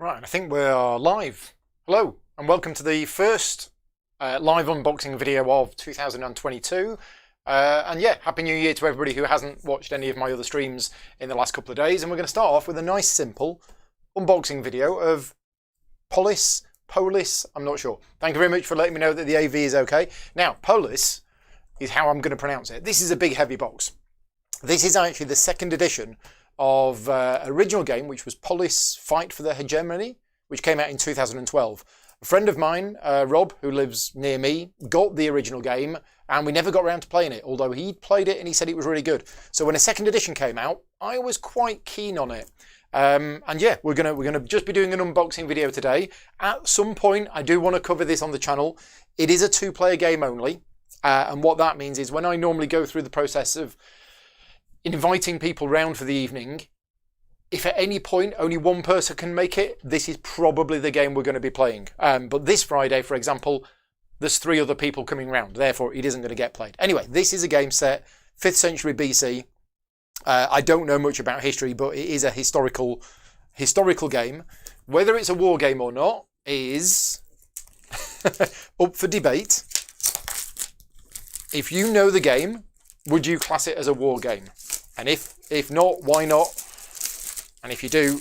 Right, I think we are live. Hello, and welcome to the first live unboxing video of 2022. And yeah, Happy New Year to everybody who hasn't watched any of my other streams in the last couple of days. And we're going to start off with a nice, simple unboxing video of Polis, I'm not sure. Thank you very much for letting me know that the AV is okay. Now, Polis is how I'm going to pronounce it. This is a big, heavy box. This is actually the second edition of original game, which was Polis Fight for the Hegemony, which came out in 2012. A friend of mine, Rob, who lives near me, got the original game, and we never got around to playing it, although he played it and he said it was really good. So when a second edition came out, I was quite keen on it. And yeah, we're gonna just be doing an unboxing video today. At some point, I do want to cover this on the channel. It is a two-player game only, and what that means is when I normally go through the process of inviting people round for the evening, if at any point only one person can make it, this is probably the game we're going to be playing. But this Friday, for example, there's 3 other people coming round, therefore it isn't going to get played. Anyway, this is a game set 5th century BC. I don't know much about history, but it is a historical game. Whether it's a war game or not is up for debate. If you know the game, would you class it as a war game? And if not, why not? And if you do,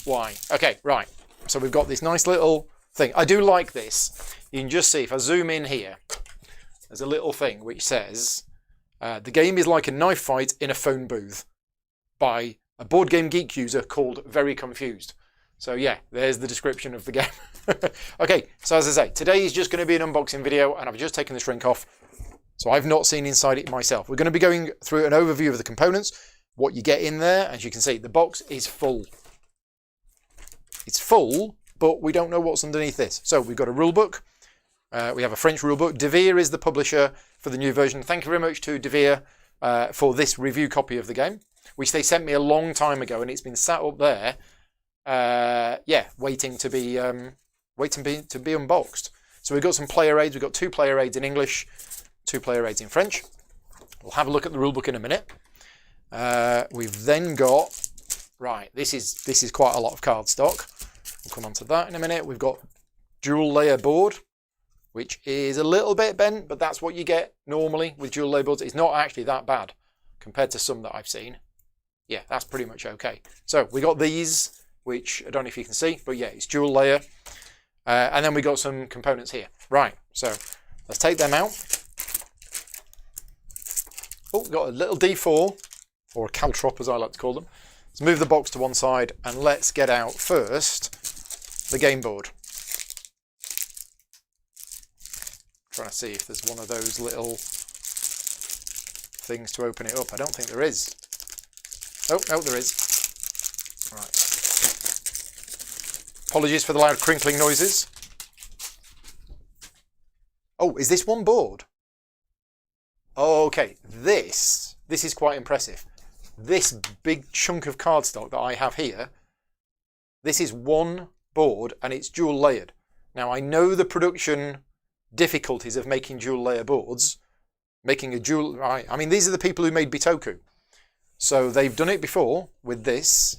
why? Okay, right. So we've got this nice little thing. I do like this. You can just see, if I zoom in here, there's a little thing which says, the game is like a knife fight in a phone booth by a Board Game Geek user called Very Confused. So yeah, there's the description of the game. Okay, so as I say, today is just going to be an unboxing video, and I've just taken the shrink off. So I've not seen inside it myself. We're going to be going through an overview of the components, what you get in there. As you can see, the box is full. It's full, but we don't know what's underneath this. So we've got a rule book. We have a French rule book. De Vere is the publisher for the new version. Thank you very much to De Vere for this review copy of the game, which they sent me a long time ago, and it's been sat up there, yeah, waiting to be unboxed. So we've got some player aids. We've got 2 player aids in English, 2 player aids in French. We'll have a look at the rulebook in a minute. We've then got, right, this is quite a lot of card stock. We'll come on to that in a minute. We've got dual layer board, which is a little bit bent, but that's what you get normally with dual layer boards. It's not actually that bad compared to some that I've seen. Yeah, that's pretty much okay. So we got these, which I don't know if you can see, but yeah, it's dual layer. And then we got some components here. Right, so let's take them out. Oh, we've got a little D4, or a caltrop as I like to call them. Let's move the box to one side and let's get out first the game board. Trying to see if there's one of those little things to open it up. I don't think there is. Oh, no, there is. Right. Apologies for the loud crinkling noises. Oh, is this one board? Oh, okay, this is quite impressive. This big chunk of cardstock that I have here, this is one board and it's dual layered. Now I know the production difficulties of making dual layer boards, making a dual, right, I mean these are the people who made Bitoku. So they've done it before with this.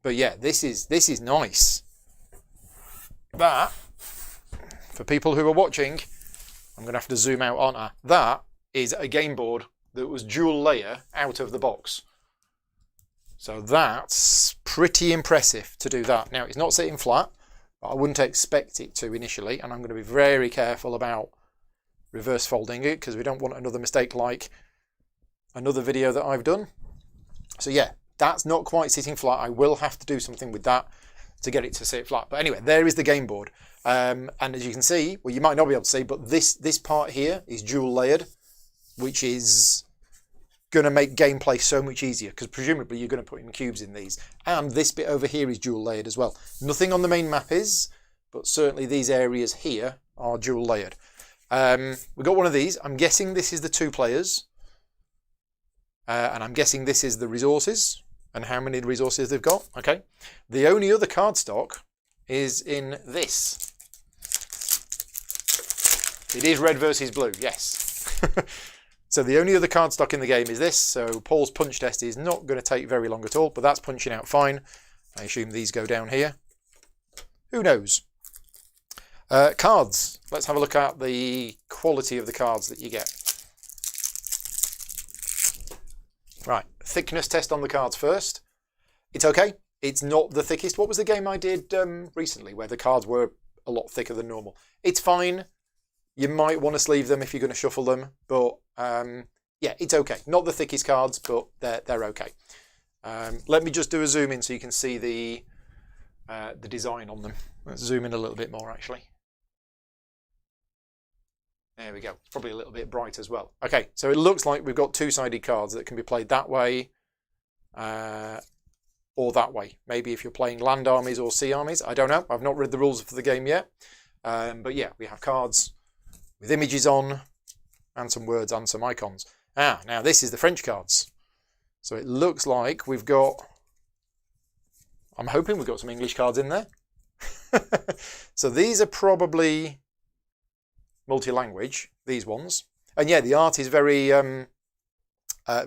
But yeah, this is nice. That, for people who are watching, I'm going to have to zoom out, aren't I? That is a game board that was dual layer out of the box. So that's pretty impressive to do that. Now, it's not sitting flat, but I wouldn't expect it to initially, and I'm going to be very careful about reverse folding it because we don't want another mistake like another video that I've done. So yeah, that's not quite sitting flat. I will have to do something with that to get it to sit flat. But anyway, there is the game board. And as you can see, well, you might not be able to see, but this part here is dual layered, which is going to make gameplay so much easier because presumably you're going to put in cubes in these. And this bit over here is dual layered as well. Nothing on the main map is, but certainly these areas here are dual layered. We've got one of these. I'm guessing this is the 2 players. And I'm guessing this is the resources and how many resources they've got. Okay. The only other cardstock is in this. It is red versus blue, yes. So the only other cardstock in the game is this. So Paul's punch test is not going to take very long at all, but that's punching out fine. I assume these go down here. Who knows? Cards. Let's have a look at the quality of the cards that you get. Right, thickness test on the cards first. It's okay. It's not the thickest. What was the game I did recently where the cards were a lot thicker than normal? It's fine. You might want to sleeve them if you're going to shuffle them, but yeah, it's okay. Not the thickest cards, but they're okay. Let me just do a zoom in so you can see the design on them. Let's zoom in a little bit more, actually. There we go. It's probably a little bit bright as well. Okay, so it looks like we've got two-sided cards that can be played that way or that way. Maybe if you're playing land armies or sea armies. I don't know. I've not read the rules for the game yet. But yeah, we have cards with images on and some words and some icons. Now this is the French cards. So it looks like we've got... I'm hoping we've got some English cards in there. So these are probably... multi-language, these ones, and yeah, the art is very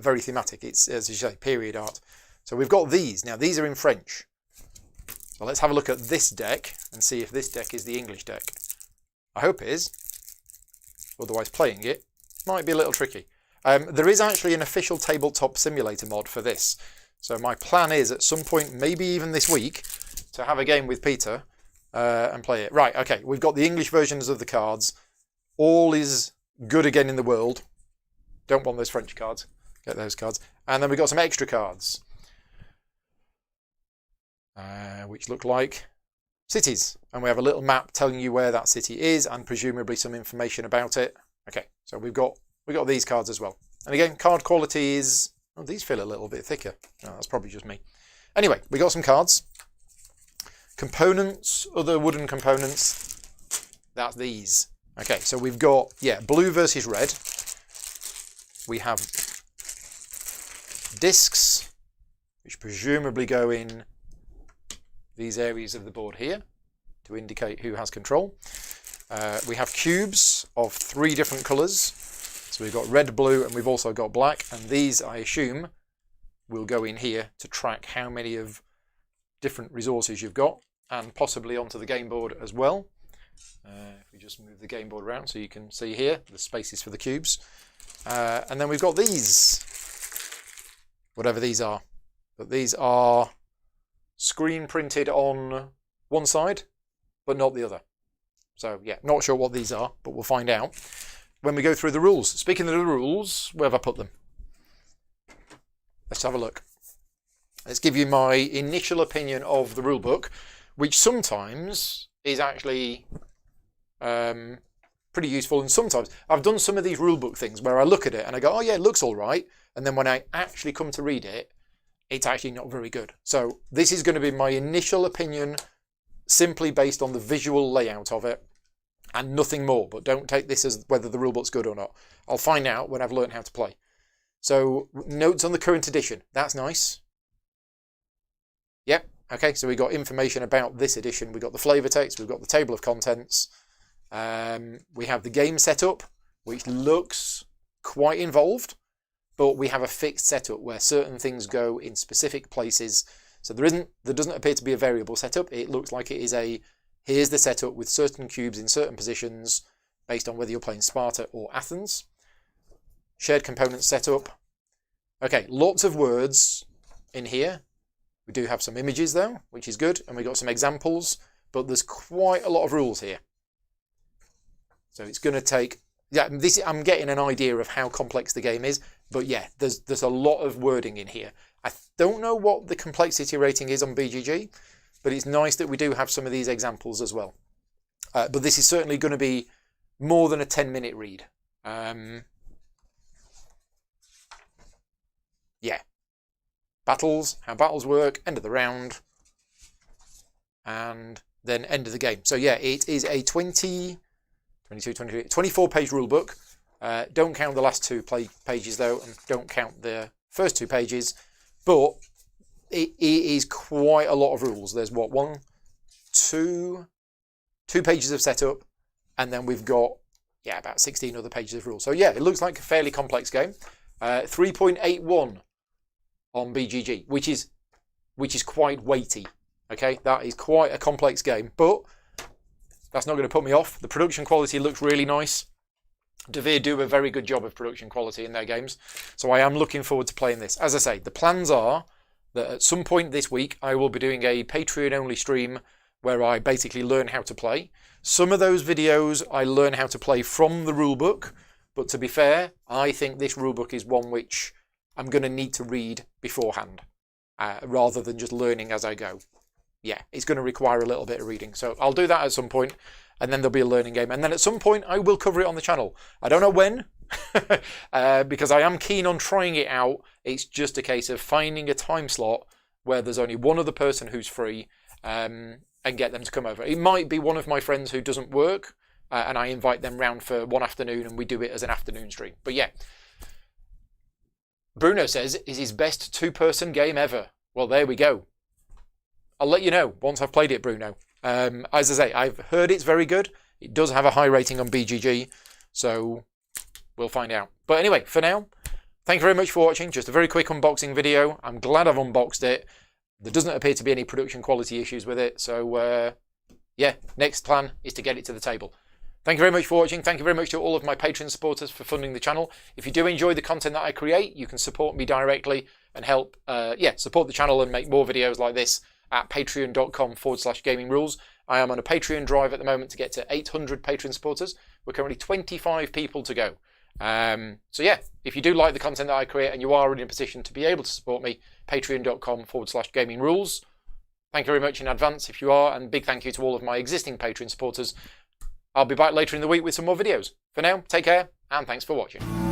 very thematic. It's, as you say, period art. So we've got these now. These are in French. So let's have a look at this deck and see if this deck is the English deck. I hope it is. Otherwise, playing it might be a little tricky. There is actually an official tabletop simulator mod for this. So my plan is at some point, maybe even this week, to have a game with Peter and play it. Right. Okay. We've got the English versions of the cards. All is good again in the world. Don't want those French cards. Get those cards. And then we've got some extra cards. Which look like cities. And we have a little map telling you where that city is and presumably some information about it. Okay, so we've got these cards as well. And again, card quality is... Oh, these feel a little bit thicker. Oh, that's probably just me. Anyway, we got some cards. Components, other wooden components. That's these. Okay, so we've got, yeah, blue versus red. We have discs, which presumably go in these areas of the board here to indicate who has control. We have cubes of 3 different colours. So we've got red, blue, and we've also got black. And these, I assume, will go in here to track how many of different resources you've got, and possibly onto the game board as well. If we just move the game board around so you can see here the spaces for the cubes. And then we've got these, whatever these are. But these are screen printed on one side, but not the other. So yeah, not sure what these are, but we'll find out when we go through the rules. Speaking of the rules, where have I put them? Let's have a look. Let's give you my initial opinion of the rule book, which sometimes is actually pretty useful, and sometimes I've done some of these rulebook things where I look at it and I go, oh yeah, it looks all right, and then when I actually come to read it, it's actually not very good. So this is going to be my initial opinion, simply based on the visual layout of it and nothing more. But don't take this as whether the rulebook's good or not. I'll find out when I've learned how to play. So notes on the current edition, that's nice. Yep. Okay, so we got information about this edition. We've got the flavour text, we've got the table of contents. We have the game setup, which looks quite involved, but we have a fixed setup where certain things go in specific places. So there doesn't appear to be a variable setup. It looks like it is here's the setup with certain cubes in certain positions based on whether you're playing Sparta or Athens. Shared components setup. Okay, lots of words in here. We do have some images though, which is good, and we got some examples, but there's quite a lot of rules here. So it's going to take, yeah, I'm getting an idea of how complex the game is, but yeah, there's a lot of wording in here. I don't know what the complexity rating is on BGG, but it's nice that we do have some of these examples as well. But this is certainly going to be more than a 10-minute read. Yeah. Battles, how battles work, end of the round, and then end of the game. So yeah, it is a 24-page rule book. Don't count the last 2 pages though, and don't count the first 2 pages, but it is quite a lot of rules. There's what, 2 pages of setup, and then we've got, yeah, about 16 other pages of rules. So yeah, it looks like a fairly complex game. 3.81 on BGG, which is quite weighty Okay, that is quite a complex game, but that's not going to put me off. The production quality looks really nice. Devere do a very good job of production quality in their games, so I am looking forward to playing this. As I say, the plans are that at some point this week I will be doing a Patreon-only stream where I basically learn how to play. Some of those videos I learn how to play from the rulebook, but to be fair, I think this rulebook is one which I'm going to need to read beforehand, rather than just learning as I go. Yeah, it's going to require a little bit of reading. So I'll do that at some point, and then there'll be a learning game. And then at some point, I will cover it on the channel. I don't know when, because I am keen on trying it out. It's just a case of finding a time slot where there's only one other person who's free, and get them to come over. It might be one of my friends who doesn't work, and I invite them round for one afternoon, and we do it as an afternoon stream. But yeah, Bruno says, is his best two-person game ever. Well, there we go. I'll let you know once I've played it, Bruno. As I say, I've heard it's very good. It does have a high rating on BGG, so we'll find out. But anyway, for now, thank you very much for watching. Just a very quick unboxing video. I'm glad I've unboxed it. There doesn't appear to be any production quality issues with it, so yeah, next plan is to get it to the table. Thank you very much for watching. Thank you very much to all of my Patreon supporters for funding the channel. If you do enjoy the content that I create, you can support me directly and help support the channel and make more videos like this at patreon.com/gaming rules. I am on a Patreon drive at the moment to get to 800 Patreon supporters. We're currently 25 people to go. So yeah, if you do like the content that I create and you are in a position to be able to support me, patreon.com/gaming rules. Thank you very much in advance if you are, and big thank you to all of my existing Patreon supporters. I'll be back later in the week with some more videos. For now, take care, and thanks for watching.